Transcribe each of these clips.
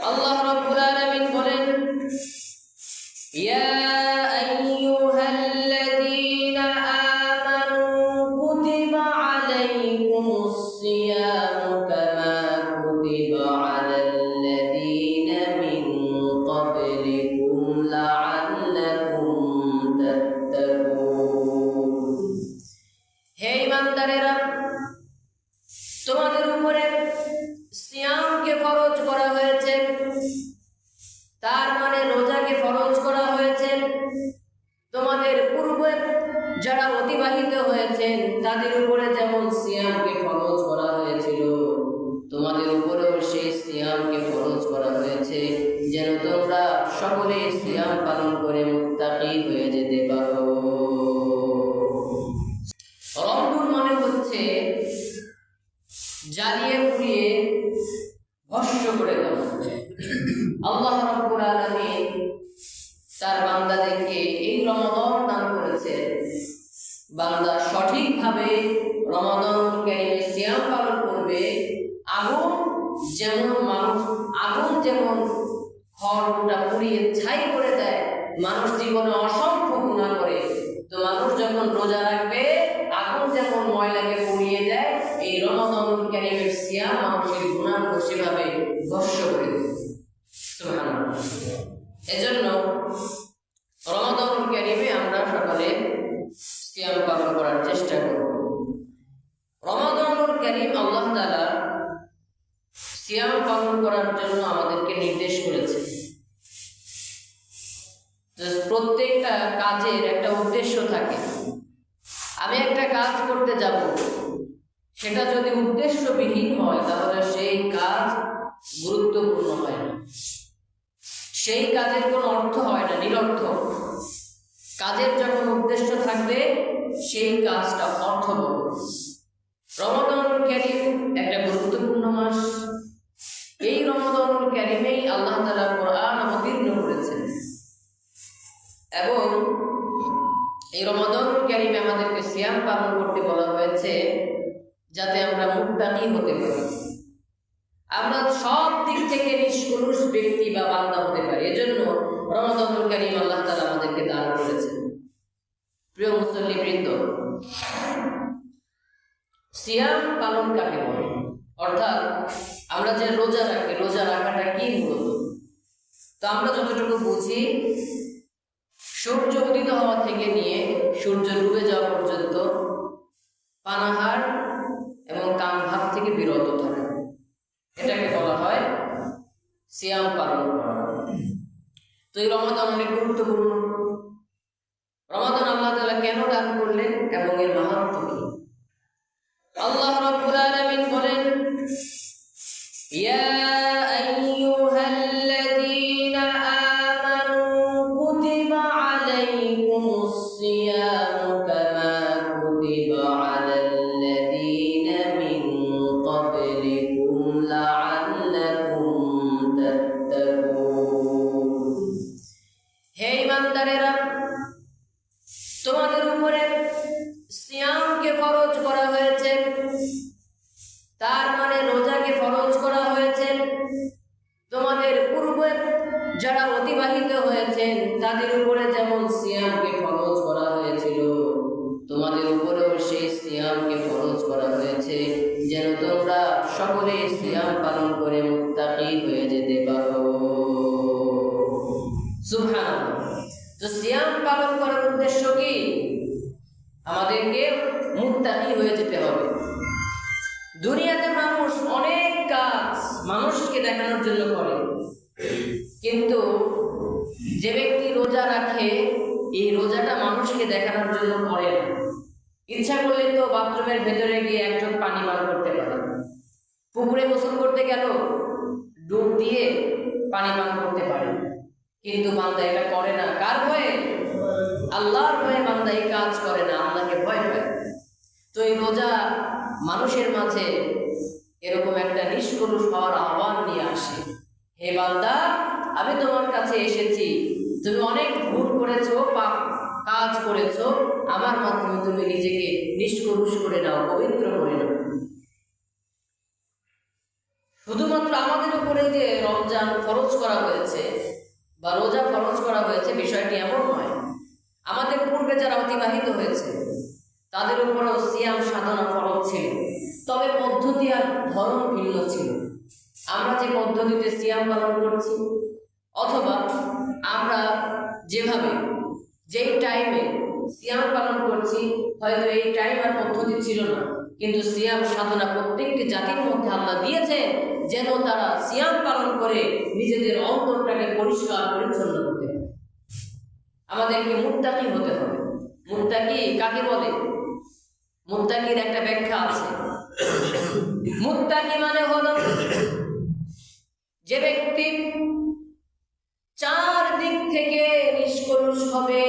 আল্লাহ রাব্বুল আলামিন বলেন, ইয়া আইয়ুহাল্লাযীনা আমানু কুতিবা আলাইকুমুস সিয়ামু কামা কুতিবা আলাল্লাযীনা মিন ক্বাবলিকুম লাআল্লাকুম তাত্তাকুন। হে ঈমানদারেরা, তোমাদের উপরে সিয়ামকে ফরজ করা হয়েছে, তার মানে রোজাকে ফরজ করা হয়েছে। তোমাদের পূর্বে যারা অতিবাহিত হয়েছেন তাদের উপরে যেমন সিয়ামকে ফরজ করা হয়েছিল, তোমাদের উপরেও সেই সিয়ামকে ফরজ করা হয়েছে, যেন তোমরা সকলে সিয়াম পালন করে মুত্তাকি হয়ে যেতে পারো। রমজান মানে হচ্ছে জ্বালিয়ে পুড়িয়ে ভস্ম করে দেওয়া। আল্লাহ রাব্বুল আলামিন তার বান্দাদেরকে এই রমাদান দান করেছে। বান্দা সঠিকভাবে রমাদান কারিমে সিয়াম পালন করবে। আগুন যেমন খড়টা পুড়িয়ে ছাই করে দেয়, মানুষ জীবনে অসংখ্য গুনাহ করে, তো মানুষ যখন রোজা রাখবে আগুন যেমন ময়লাকে পুড়িয়ে দেয়, এই রমাদান কারিমের সিয়াম মানুষের গুনাহকে সেভাবে ভস্ম করে দেয়। সুবহানাল্লাহ। এজন্য রমাদানুল কারিমে আমরা সকলে সিয়াম পালন করার চেষ্টা করব। রমাদানুল কারিম আল্লাহ তাআলা সিয়াম পালন করার জন্য আমাদেরকে নির্দেশ করেছে। প্রত্যেকটা কাজের একটা উদ্দেশ্য থাকে। আমি একটা কাজ করতে যাব, সেটা যদি উদ্দেশ্যবিহীন হয় তাহলে সেই কাজ গুরুত্বপূর্ণ হয় না, সেই কাজের কোনো অর্থ হয় না, নিরর্থক। কাজের যখন উদ্দেশ্য থাকবে সেই কাজটা অর্থবহ। রমাদানুল কারিম একটা গুরুত্বপূর্ণ মাস। এই রমাদানুল কারিমেই আল্লাহ তাআলা কোরআন অবতীর্ণ করেছেন এবং এই রমাদানুল কারিমে আমাদেরকে সিয়াম পালন করতে বলা হয়েছে যাতে আমরা মুত্তাকি হতে পারি, আমরা সব দিক থেকে নিষ্কলুষ ব্যক্তি বা বান্দা হতে পারি। এজন্য রমাদানুল কারিম আল্লাহ তাআলা আমাদেরকে দান করেছেন। প্রিয় মুসল্লিবৃন্দ, সিয়াম পালন কাকে বলে? অর্থাৎ আমরা যে রোজা রাখি, রোজা রাখাটা কি মূলত? তো আমরা যতটুকু বুঝি, সূর্য উদিত হওয়া থেকে নিয়ে সূর্য ডুবে যাওয়া পর্যন্ত পানাহার এবং কাম ভাব থেকে বিরত থাকা, এটাকে বলা হয় সিয়াম পালন করা। তো এই রমাদান অনেক গুরুত্বপূর্ণ। রমাদান আল্লাহ তাআলা কেন দান করলেন এবং এর মাহাত্ম্য কি? আল্লাহ রাব্বুল আলামিন বলেন, ইয়া আইয়ুহাল্লাযীনা আমানু কুতিবা আলাইকুমুস সিয়ামু কামা কুতিবা আলাল্লাযীনা মিন ক্বাবলিকুম লাআল্লাকুম তাত্তাকুন। হে ঈমানদারেরা, তোমাদের উপরে সিয়ামকে ফরজ করা হয়েছে, তার মানে রোজাকে ফরজ করা হয়েছে। তোমাদের পূর্বে যারা অতিবাহিত হয়েছেন তাদের উপরে যেমন সিয়ামকে ফরজ করা হয়েছিল, তোমাদের উপরেও সেই সিয়ামকে ফরজ করা হয়েছে, যেন তোমরা সকলে সিয়াম পালন করে মুত্তাকি হয়ে যেতে পারো। সুবহানাল্লাহ। তো সিয়াম পালন করার উদ্দেশ্য কি? আমাদেরকে মুত্তাকি হয়ে যেতে হবে। দুনিয়াতে মানুষ অনেক কাজ মানুষকে দেখানোর জন্য করে, কিন্তু যে ব্যক্তি রোজা রাখে এই রোজাটা মানুষকে দেখানোর জন্য করে না। ইচ্ছা করলে তো বাথরুমের ভেতরে গিয়ে একজন পানি পান করতে পারে, পুকুরে গোসল করতে গেল ডুব দিয়ে পানি পান করতে পারে, কিন্তু বান্দা এটা করে না। কার ভয়ে? আল্লাহর ভয়ে বান্দা এই কাজ করে না, আল্লাহকে ভয় পায়। তো এই রোজা মানুষের মাঝে এরকম একটা নিষ্কলুষ হওয়ার আহ্বান নিয়ে আসে। হে বান্দা, আমি তোমার কাছে এসেছি, তুমি অনেক ভুল করেছো, পাপ কাজ করেছো, আমার মাধ্যমে তুমি নিজেকে নিষ্কলুষ করে নাও, পবিত্র করে নাও। শুধুমাত্র আমাদের উপরে যে রমজান ফরজ করা হয়েছে বা রোজা ফরজ করা হয়েছে, বিষয়টি এমন নয়। আমাদের পূর্বে যারা অতিবাহিত হয়েছে তাদের উপরও সিয়াম সাধনা ফরজ ছিল, তবে পদ্ধতি আর ধরন ভিন্ন ছিল। আমরা যে পদ্ধতিতে সিয়াম পালন করছি অথবা আমরা যেভাবে যেই টাইমে সিয়াম পালন করছি, হয়তো এই টাইম আর পদ্ধতি ছিল না, কিন্তু সিয়াম সাধনা প্রত্যেকটি জাতির মধ্যে আল্লাহ দিয়েছেন যেন তারা সিয়াম পালন করে নিজেদের অন্তরটাকে পরিষ্কার পরিচ্ছন্ন করতে হবে। আমাদেরকে মুত্তাকি হতে হবে। মুত্তাকি কাকে বলে? মুত্তাকির একটা ব্যাখ্যা আছে। মুত্তাকি মানে হলো যে ব্যক্তি চার দিক থেকে নিষ্কলুষ হবে,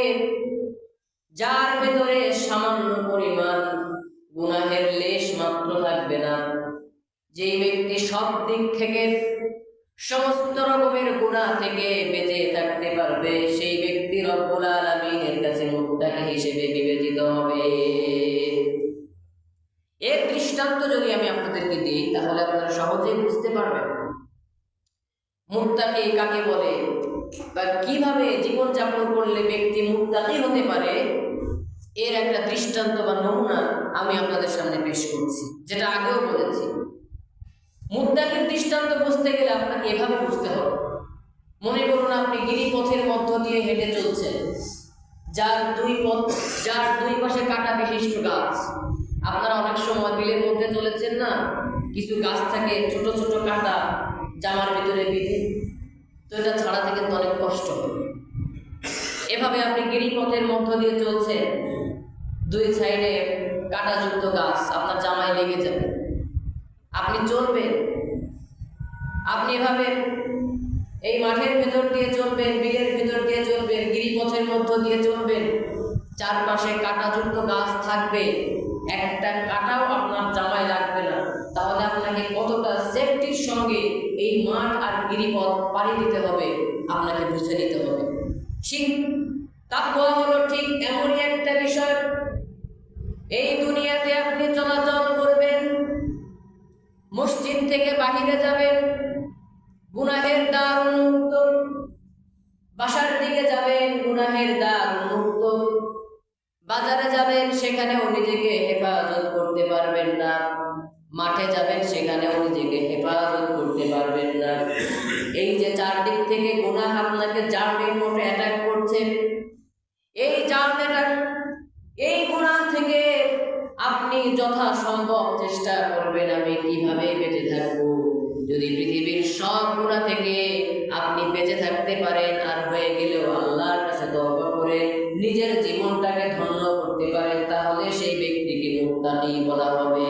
যার ভেতরে সামান্য পরিমাণ গুনাহের লেশ মাত্র থাকবে না, যেই ব্যক্তি সব দিক থেকে সমস্ত রকমের গুনাহ থেকে বেঁচে থাকতে পারবে, সেই ব্যক্তি রব্বুল আলামিনের কাছে মুত্তাকি হিসেবে বিবেচিত হবে। এর দৃষ্টান্ত যদি আমি আপনাদেরকে দিই তাহলে আপনারা সহজেই বুঝতে পারবেন মুত্তাকি কাকে বলে বা কিভাবে জীবনযাপন করলে ব্যক্তি মুত্তাকি হতে পারে। এর একটা দৃষ্টান্ত বা নমুনা আমি আপনাদের সামনে পেশ করছি, যেটা আগেও বলেছি। মুত্তাকির দৃষ্টান্ত বুঝতে গেলে আপনাকে এভাবে বুঝতে হবে। মনে করুন আপনি গিরিপথের মধ্য দিয়ে হেঁটে চলছেন, যার দুই পাশে কাঁটা বিশিষ্ট গাছ। আপনারা অনেক সময় বিলের মধ্যে চলেছেন না, কিছু গাছ থাকে ছোট ছোট কাঁটা জামার ভিতরে বিধে, তো এটা ছাড়াতে কিন্তু অনেক কষ্ট হবে। এভাবে আপনি গিরিপথের মধ্য দিয়ে চলছেন, দুই সাইডে কাঁটাযুক্ত গাছ, আপনার জামায় লেগে যাবে। আপনি চলবেন, আপনি এভাবে এই মাঠের ভেতর দিয়ে চলবেন, বিলের ভেতর দিয়ে চলবেন, গিরিপথের মধ্য দিয়ে চলবেন, চারপাশে কাঁটাযুক্ত গাছ থাকবে, একটা কাঁটাও আপনার জামায় লাগবে না। তাহলে আপনাকে কতটা সেফটির সঙ্গে এই মাঠ আর গিরিপথ পাড়ি দিতে হবে আপনাকে বুঝে নিতে হবে। ঠিক তাকওয়া হলো ঠিক এমনই একটা বিষয়। এই দুনিয়াতে আপনি চলাচল করবেন, মসজিদ থেকে বাহিরে যাবেন, গুনাহের দ্বার উন্মুক্ত, বাসার দিকে যাবেন, গুনাহের দ্বার উন্মুক্ত, বাজারে যাবেন, সেখানেও নিজেকে হেফাজত করতে পারবেন না, মাঠে যাবেন, সেখানেও নিজেকে হেফাজত করতে পারবেন না। এই যে চারদিক থেকে গুনাহ আপনাকে জার্মের মতো অ্যাটাক করছে, এই জার্ম অ্যাটাক, এই গুনাহ থেকে আপনি যথাসম্ভব চেষ্টা করবেন আমি কিভাবে বেঁচে থাকবো। যদি পৃথিবীর সব গুনাহ থেকে আপনি বেঁচে থাকতে পারেন আর হয়ে গেলেও আল্লাহর কাছে তওবা করে নিজের জীবনটাকে ধন্য করতে পারেন, তাহলে সেই ব্যক্তিকে মুত্তাকি বলা হবে।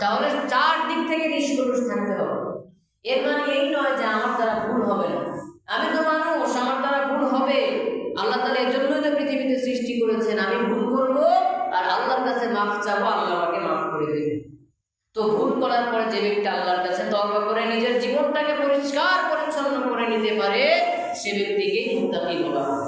তাহলে চার দিক থেকে নিষ্কলুষ থাকতে হবে। এর মানে এই নয় যে আমার দ্বারা ভুল হবে না, আমি তো মানুষ, আমার দ্বারা ভুল হবে। আল্লাহ তাআলা এর জন্যই তো পৃথিবীতে সৃষ্টি করেছেন, আমি ভুল করব আর আল্লাহর কাছে মাফ চাবো, আল্লাহ আমাকে মাফ করে দেবে। তো ভুল করার পরে যে ব্যক্তি আল্লাহর কাছে তওবা করে নিজের জীবনটাকে পরিষ্কার পরিচ্ছন্ন করে নিতে পারে, সে ব্যক্তিকেই মুত্তাকি বলা হয়।